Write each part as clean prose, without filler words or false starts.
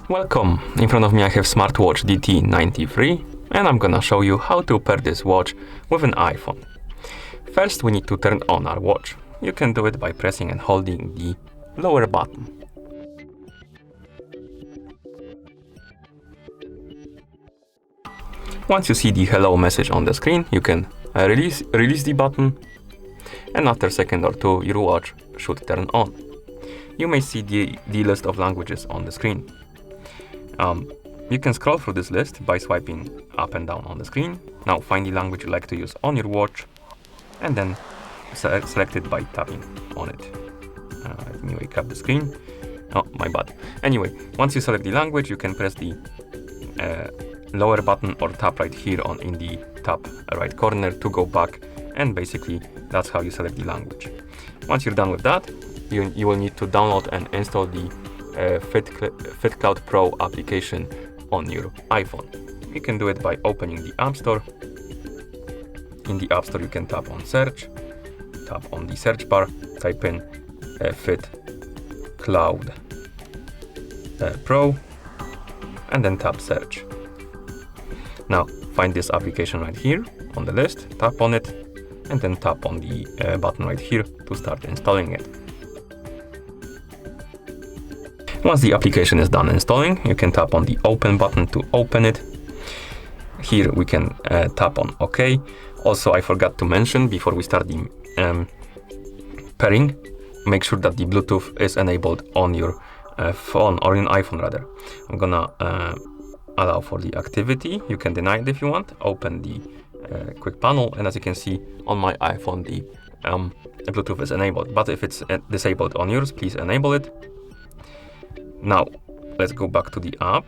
Welcome! In front of me I have Smartwatch DT93 and I'm gonna show you how to pair this watch with an iPhone. First we need to turn on our watch. You can do it by pressing and holding the lower button. Once you see the hello message on the screen, you can release the button, and after a second or two your watch should turn on. You may see the list of languages on the screen. You can scroll through this list by swiping up and down on the screen. Now find the language you like to use on your watch and then select it by tapping on it. Let me wake up the screen. Oh, my bad. Anyway, once you select the language, you can press the lower button or tap right here in the top right corner to go back, and basically that's how you select the language. Once you're done with that, you will need to download and install the FitCloud Pro application on your iPhone. You can do it by opening the App Store. In the App Store you can tap on search, tap on the search bar, type in FitCloud Pro and then tap search. Now find this application right here on the list, tap on it and then tap on the button right here to start installing it. Once the application is done installing, you can tap on the open button to open it. Here we can tap on OK. Also, I forgot to mention before we start the pairing, make sure that the Bluetooth is enabled on your phone, or in iPhone rather. I'm gonna allow for the activity. You can deny it if you want. Open the quick panel, and as you can see on my iPhone the Bluetooth is enabled, but if it's disabled on yours, please enable it. Now let's go back to the app,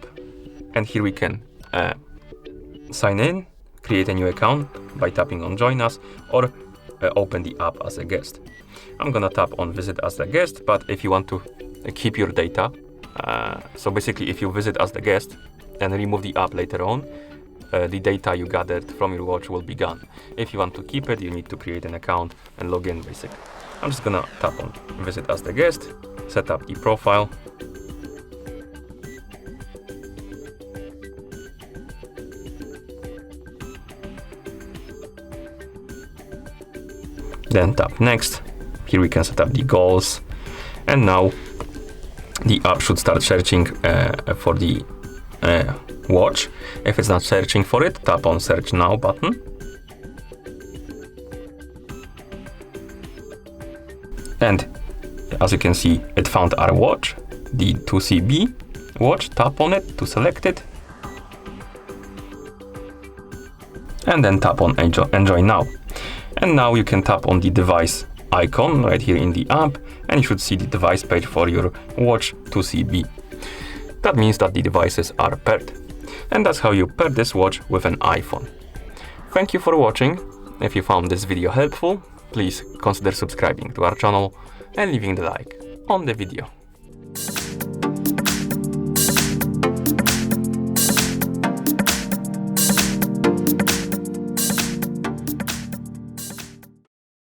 and here we can sign in, create a new account by tapping on join us, or open the app as a guest. I'm gonna tap on visit as a guest, but if you want to keep your data, so basically if you visit as the guest and remove the app later on, the data you gathered from your watch will be gone. If you want to keep it, you need to create an account and log in basically. I'm just gonna tap on visit as the guest, set up the profile. Then tap next. Here we can set up the goals, and now the app should start searching for the watch. If it's not searching for it, tap on search now button. And as you can see, it found our watch, the 2CB watch. Tap on it to select it. And then tap on enjoy now. And now you can tap on the device icon right here in the app, and you should see the device page for your watch 2CB. That means that the devices are paired. And that's how you pair this watch with an iPhone. Thank you for watching. If you found this video helpful, please consider subscribing to our channel and leaving the like on the video.